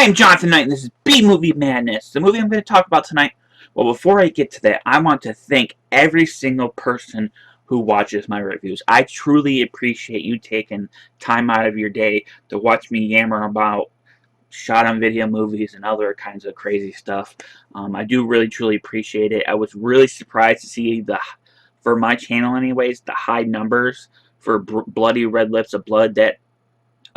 I am Jonathan Knight, and this is B-Movie Madness. The movie I'm going to talk about tonight, well, before I get to that, I want to thank every single person who watches my reviews. I truly appreciate you taking time out of your day to watch me yammer about shot-on-video movies and other kinds of crazy stuff. I do really, truly appreciate it. I was really surprised to see, for my channel anyways, the high numbers for Bloody Red Lips of Blood. That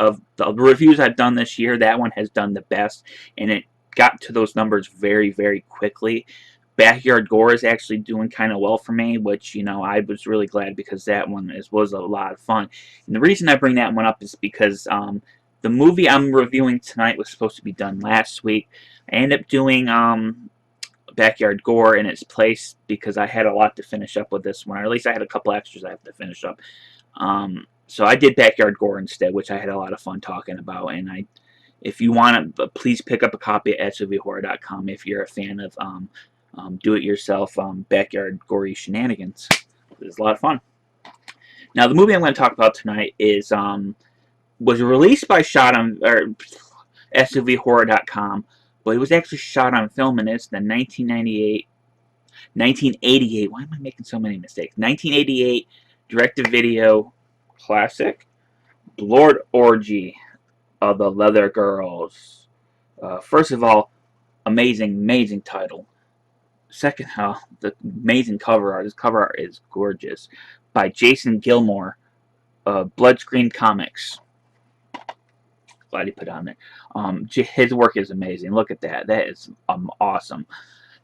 of the reviews I've done this year, that one has done the best, and it got to those numbers very, very quickly. Backyard Gore is actually doing kind of well for me, which, I was really glad because that one was a lot of fun. And the reason I bring that one up is because the movie I'm reviewing tonight was supposed to be done last week. I ended up doing Backyard Gore in its place because I had a lot to finish up with this one, or at least I had a couple extras I have to finish up. So I did Backyard Gore instead, which I had a lot of fun talking about. And if you want to, please pick up a copy at sovhorror.com if you're a fan of do-it-yourself backyard gory shenanigans. It's a lot of fun. Now, the movie I'm going to talk about tonight was released by sovhorror.com, but it was actually shot on film, and it's the 1988. Why am I making so many mistakes? 1988 direct-to-video classic, Lord Orgy of the Leather Girls. First of all, amazing title. Second, the amazing cover art. This cover art is gorgeous. By Jason Gilmore, Bloodscreen Comics. Glad he put on there. His work is amazing. Look at that. That is awesome.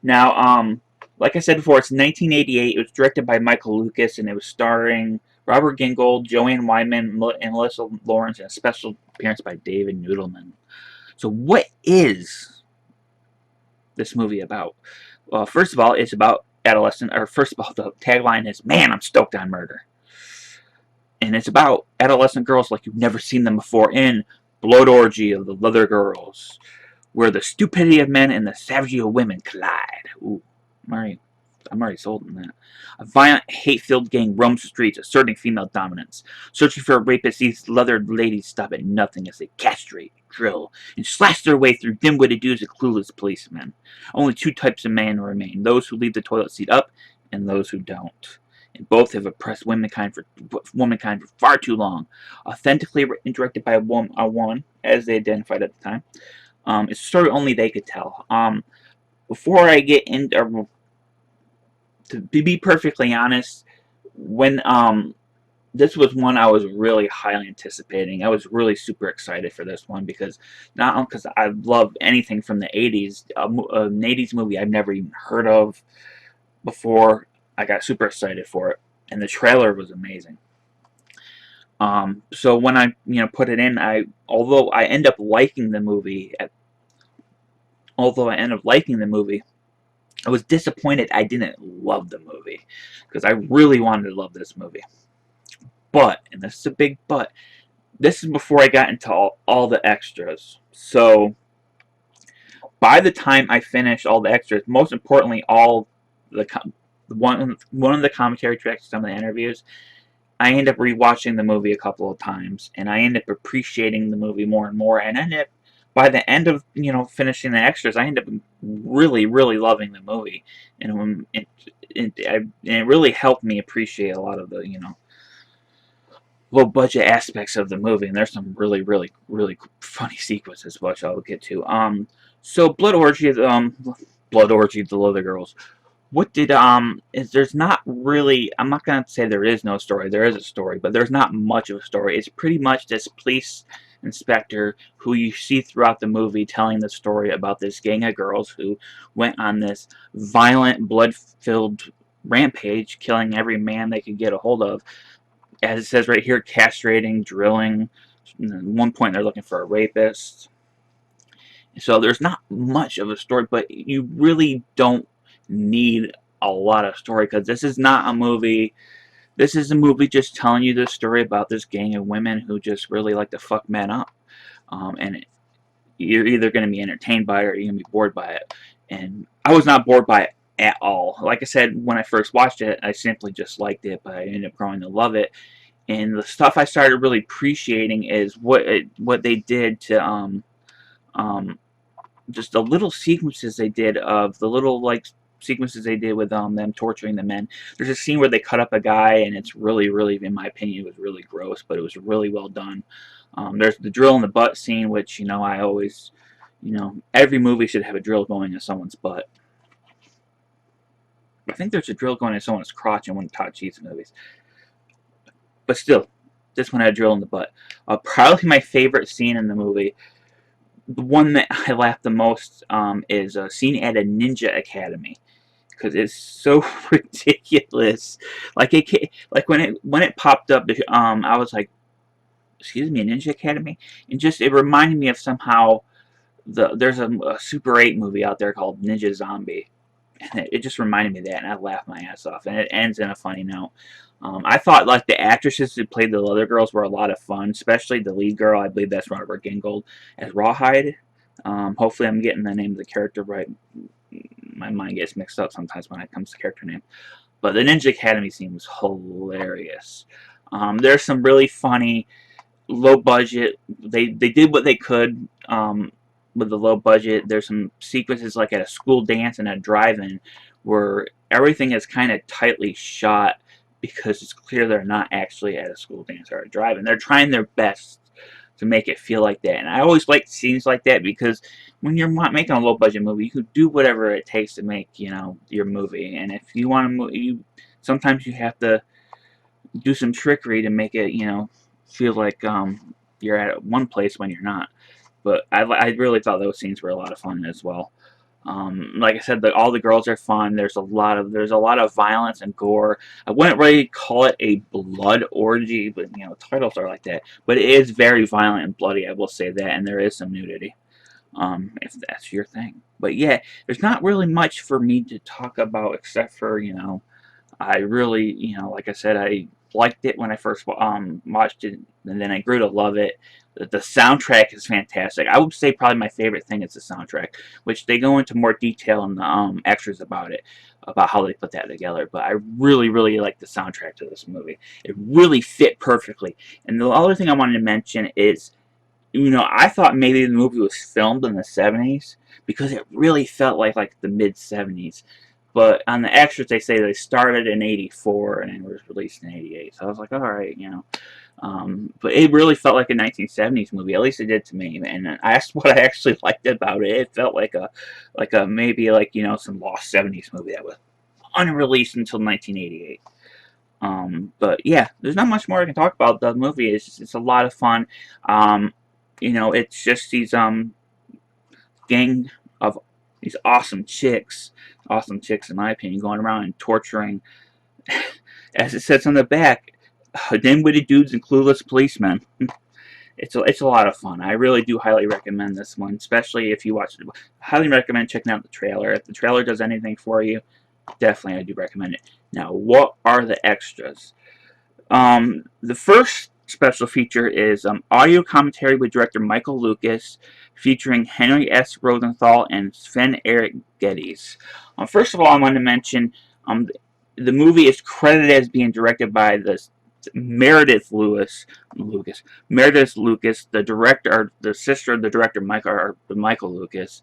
Now, like I said before, it's 1988. It was directed by Michael Lucas, and it was starring Robert Gingold, Joanne Wyman, and Melissa Lawrence, and a special appearance by David Nudelman. So what is this movie about? Well, first of all, it's about adolescent, or first of all, the tagline is, "Man, I'm stoked on murder." And it's about adolescent girls like you've never seen them before in Blood Orgy of the Leather Girls, where the stupidity of men and the savagery of women collide. Ooh, I'm already sold on that. A violent, hate-filled gang roams the streets, asserting female dominance. Searching for a rapist, these leathered ladies stop at nothing as they castrate, drill, and slash their way through dim-witted dudes and clueless policemen. Only two types of men remain: those who leave the toilet seat up, and those who don't. And both have oppressed womankind for far too long. Authentically written and directed by a woman, as they identified at the time. It's a story only they could tell. Before I get into, to be perfectly honest, when this was one I was really highly anticipating. I was really super excited for this one because not only because I love anything from the 80s, an 80s movie I've never even heard of before. I got super excited for it, and the trailer was amazing. So when I put it in, although I end up liking the movie, I was disappointed I didn't love the movie because I really wanted to love this movie. But, and this is a big but, this is before I got into all the extras. So by the time I finished all the extras, most importantly, all the one of the commentary tracks, some of the interviews, I end up rewatching the movie a couple of times, and I end up appreciating the movie more and more. And by the end of finishing the extras, I end up really loving the movie, and it really helped me appreciate a lot of the low budget aspects of the movie. And there's some really funny sequences, which I'll get to. So Blood Orgy, the Leather Girls. What did is there's not really, I'm not gonna say there is no story. There is a story, but there's not much of a story. It's pretty much this police inspector who you see throughout the movie telling the story about this gang of girls who went on this violent, blood-filled rampage, killing every man they could get a hold of. As it says right here, castrating, drilling. At one point they're looking for a rapist. So there's not much of a story, but you really don't need a lot of story because this is not a movie. This is a movie just telling you the story about this gang of women who just really like to fuck men up. And you're either going to be entertained by it or you're going to be bored by it. And I was not bored by it at all. Like I said, when I first watched it, I simply just liked it, but I ended up growing to love it. And the stuff I started really appreciating is what they did to just the little sequences they did of the little like sequences they did with them torturing the men. There's a scene where they cut up a guy, and it's really, in my opinion, it was really gross, but it was really well done. There's the drill in the butt scene, which I always, every movie should have a drill going in someone's butt. I think there's a drill going in someone's crotch in one of Todd Cheese movies, but still, this one had a drill in the butt. Probably my favorite scene in the movie, the one that I laughed the most, is a scene at a ninja academy, because it's so ridiculous. Like like when it popped up, I was like, "Excuse me, a ninja academy," and just it reminded me of somehow there's a Super 8 movie out there called Ninja Zombie, and it just reminded me of that, and I laughed my ass off. And it ends in a funny note. I thought like the actresses who played the other girls were a lot of fun, especially the lead girl. I believe that's Robert Gingold as Rawhide. Hopefully, I'm getting the name of the character right. My mind gets mixed up sometimes when it comes to character name. But the Ninja Academy scene was hilarious. There's some really funny, low budget. They did what they could with the low budget. There's some sequences like at a school dance and a drive-in where everything is kind of tightly shot because it's clear they're not actually at a school dance or a drive-in. They're trying their best to make it feel like that. And I always like scenes like that because when you're making a low budget movie, you can do whatever it takes to make your movie. And if you want to, sometimes you have to do some trickery to make it feel like you're at one place when you're not. But I really thought those scenes were a lot of fun as well. Like I said, all the girls are fun. There's a lot of violence and gore. I wouldn't really call it a blood orgy, but titles are like that. But it is very violent and bloody. I will say that, and there is some nudity, if that's your thing. But yeah, there's not really much for me to talk about except for I really, like I said, I liked it when I first watched it, and then I grew to love it. The soundtrack is fantastic. I would say probably my favorite thing is the soundtrack, which they go into more detail in the extras about it, about how they put that together. But I really like the soundtrack to this movie. It really fit perfectly. And the other thing I wanted to mention is, I thought maybe the movie was filmed in the 70s because it really felt like the mid 70s. But on the extras, they say they started in '84 and it was released in '88. So I was like, all right. But it really felt like a 1970s movie. At least it did to me. And I asked what I actually liked about it. It felt like a maybe some lost '70s movie that was unreleased until 1988. But yeah, there's not much more I can talk about. The movie it's a lot of fun. It's just these gang of these awesome chicks in my opinion, going around and torturing, as it says on the back, dim-witted dudes and clueless policemen. It's a lot of fun. I really do highly recommend this one, especially if you watch it. Highly recommend checking out the trailer. If the trailer does anything for you, definitely I do recommend it. Now, what are the extras? The first special feature is audio commentary with director Michael Lucas, featuring Henry S. Rosenthal and Sven Erik Geddes. First of all, I want to mention the movie is credited as being directed by Meredith Lucas, the director, or the sister of the director, Michael Lucas.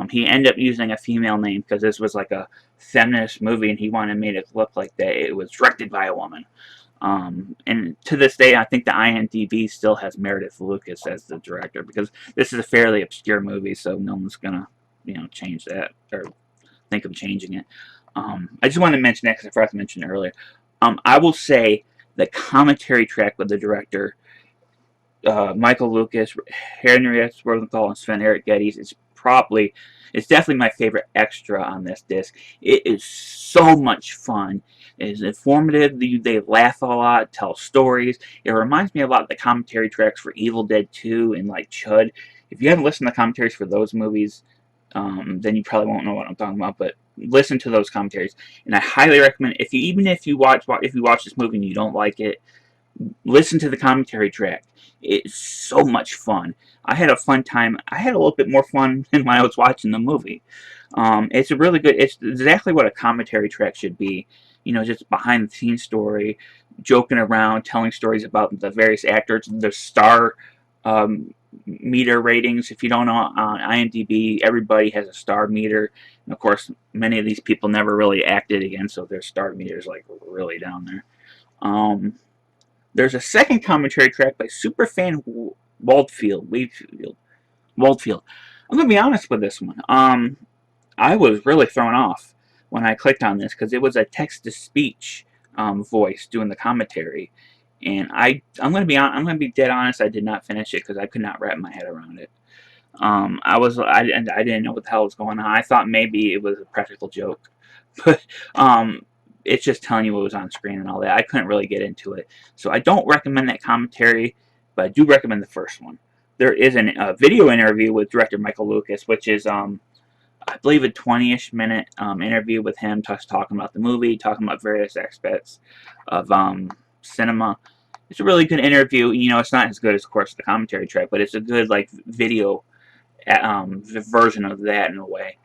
He ended up using a female name because this was like a feminist movie, and he wanted to make it look like that it was directed by a woman. And to this day, I think the IMDb still has Meredith Lucas as the director because this is a fairly obscure movie, so no one's gonna, change that or think of changing it. I just wanted to mention that because I forgot to mention it earlier. I will say the commentary track with the director, Michael Lucas, Henry S. Rosenthal, and Sven Erik Geddes it's definitely my favorite extra on this disc. It is so much fun. It is informative. They laugh a lot, tell stories. It reminds me a lot of the commentary tracks for Evil Dead 2 and like Chud. If you haven't listened to the commentaries for those movies, then you probably won't know what I'm talking about. But listen to those commentaries, and I highly recommend. If you watch this movie and you don't like it, listen to the commentary track. It's so much fun. I had a fun time. I had a little bit more fun than when I was watching the movie. It's a really good. It's exactly what a commentary track should be. Just behind the scenes story, joking around, telling stories about the various actors, the star meter ratings. If you don't know, on IMDb, everybody has a star meter. And of course, many of these people never really acted again, so their star meter is like really down there. Um, there's a second commentary track by superfan Waldfield. I'm gonna be honest with this one. I was really thrown off when I clicked on this because it was a text to speech voice doing the commentary, and I'm gonna be dead honest. I did not finish it because I could not wrap my head around it. I didn't know what the hell was going on. I thought maybe it was a practical joke, but it's just telling you what was on screen and all that. I couldn't really get into it, so I don't recommend that commentary, but I do recommend the first one. There is a video interview with director Michael Lucas, which is I believe a 20-ish minute interview with him, talking about the movie, talking about various aspects of cinema. It's a really good interview. You know, it's not as good as, of course, the commentary track, but it's a good like video version of that in a way.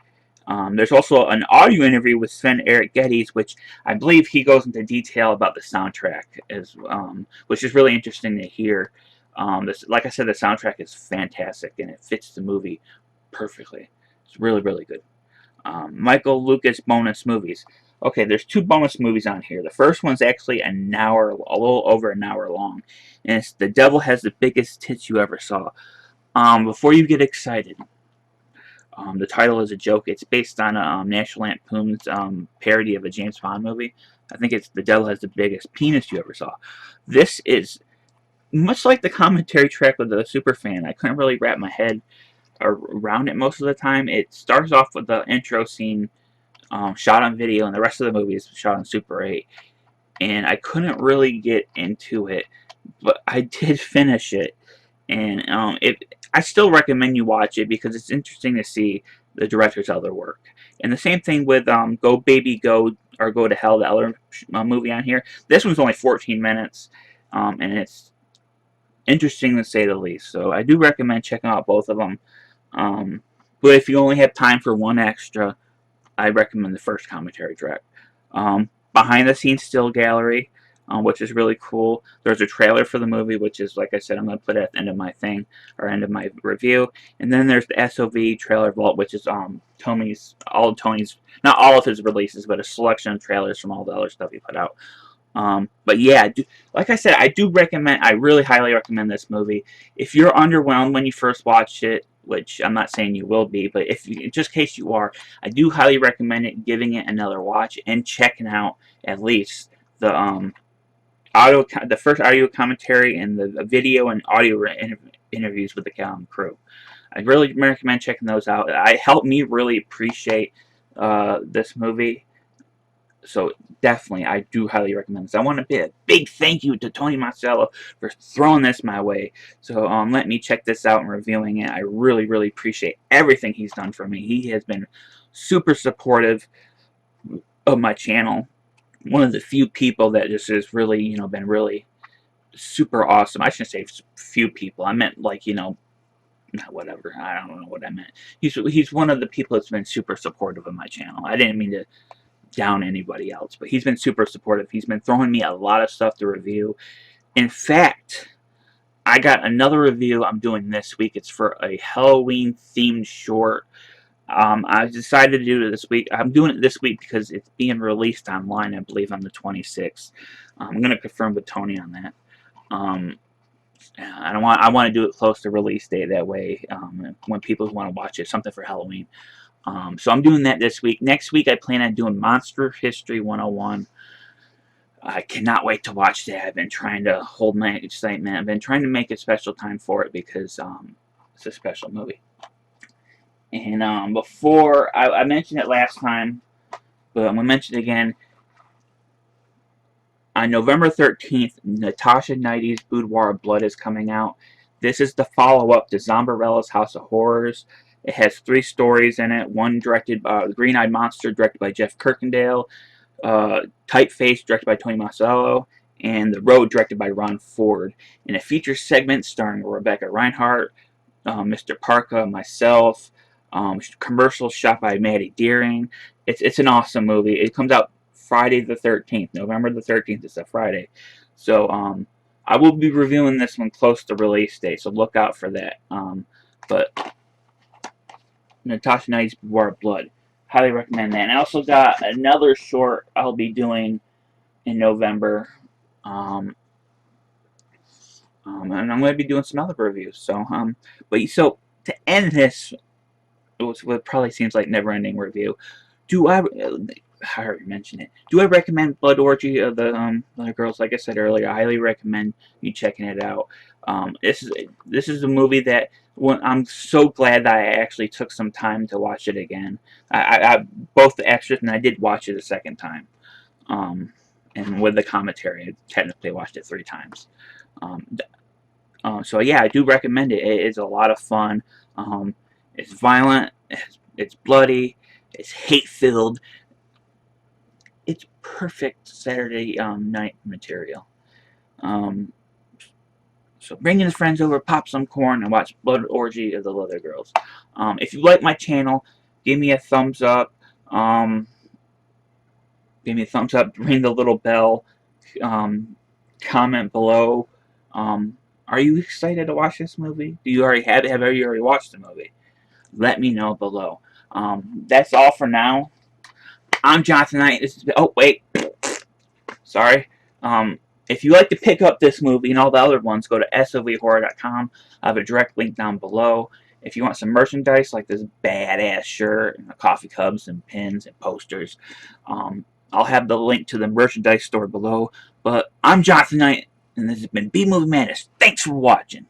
There's also an audio interview with Sven Eric Geddes, which I believe he goes into detail about the soundtrack, which is really interesting to hear. Like I said, the soundtrack is fantastic and it fits the movie perfectly. It's really, really good. Michael Lucas bonus movies. Okay, there's 2 bonus movies on here. The first one's actually an hour, a little over an hour long, and it's The Devil Has the Biggest Tits You Ever Saw. Before you get excited, the title is a joke. It's based on a National Lampoon's parody of a James Bond movie. I think it's The Devil Has the Biggest Penis You Ever Saw. This is much like the commentary track with the Superfan. I couldn't really wrap my head around it most of the time. It starts off with the intro scene shot on video, and the rest of the movie is shot on Super 8. And I couldn't really get into it, but I did finish it. And I still recommend you watch it because it's interesting to see the director's other work. And the same thing with Go Baby Go or Go to Hell, the other movie on here. This one's only 14 minutes, and it's interesting to say the least. So I do recommend checking out both of them. But if you only have time for one extra, I recommend the first commentary track. Behind the scenes still gallery, which is really cool. There's a trailer for the movie, which is, like I said, I'm going to put it at the end of my thing, or end of my review. And then there's the SOV trailer vault, which is Tony's, not all of his releases, but a selection of trailers from all the other stuff he put out. But yeah, like I said, I really highly recommend this movie. If you're underwhelmed when you first watch it, which I'm not saying you will be, but just in case you are, I do highly recommend it, giving it another watch and checking out at least the the first audio commentary and the video and audio interviews with the crew. I really recommend checking those out. It helped me really appreciate this movie. So definitely, I do highly recommend this. I want to be a big thank you to Tony Marcello for throwing this my way. So let me check this out and reviewing it. I really, really appreciate everything he's done for me. He has been super supportive of my channel. One of the few people that just has really, been really super awesome. I shouldn't say few people. I meant like, whatever. I don't know what I meant. He's one of the people that's been super supportive of my channel. I didn't mean to down anybody else, but he's been super supportive. He's been throwing me a lot of stuff to review. In fact, I got another review I'm doing this week. It's for a Halloween themed short. I decided to do it this week. I'm doing it this week because it's being released online, I believe, on the 26th. I'm going to confirm with Tony on that. I want to do it close to release date. That way, when people want to watch it, something for Halloween. So I'm doing that this week. Next week, I plan on doing Monster History 101. I cannot wait to watch that. I've been trying to hold my excitement. I've been trying to make a special time for it because it's a special movie. And before, I mentioned it last time, but I'm going to mention it again. On November 13th, Natasha Knighty's Boudoir of Blood is coming out. This is the follow-up to Zombarella's House of Horrors. It has 3 stories in it. One directed by The Green-Eyed Monster, directed by Jeff Kirkendale. Typeface, directed by Tony Marcello. And The Road, directed by Ron Ford. In a feature segment starring Rebecca Reinhardt, Mr. Parka, myself, commercials shot by Maddie Deering. It's an awesome movie. It comes out Friday the 13th. November the 13th is a Friday. So I will be reviewing this one close to release date, so look out for that. But Natasha Knight's War of Blood, highly recommend that. And I also got another short I'll be doing in November. Um, and I'm going to be doing some other reviews. So to end this, what probably seems like never-ending review, do I already mentioned it. Do I recommend Blood Orgy of the girls? Like I said earlier, I highly recommend you checking it out. This is a movie that I'm so glad that I actually took some time to watch it again. I both the extras and I did watch it a second time. And with the commentary, I technically watched it 3 times. Um, so yeah, I do recommend it. It is a lot of fun. It's violent. It's bloody. It's hate-filled. It's perfect Saturday night material. Um, so bring your friends over, pop some corn, and watch Blood Orgy of the Leather Girls. If you like my channel, give me a thumbs up. Give me a thumbs up. Ring the little bell. Comment below. Are you excited to watch this movie? Do you already have you already watched the movie? Let me know below. That's all for now. I'm Jonathan Knight. Oh wait, sorry. If you like to pick up this movie and all the other ones, go to sovhorror.com. I have a direct link down below. If you want some merchandise like this badass shirt and the coffee cups and pins and posters, I'll have the link to the merchandise store below. But I'm Jonathan Knight, and this has been B Movie Madness. Thanks for watching.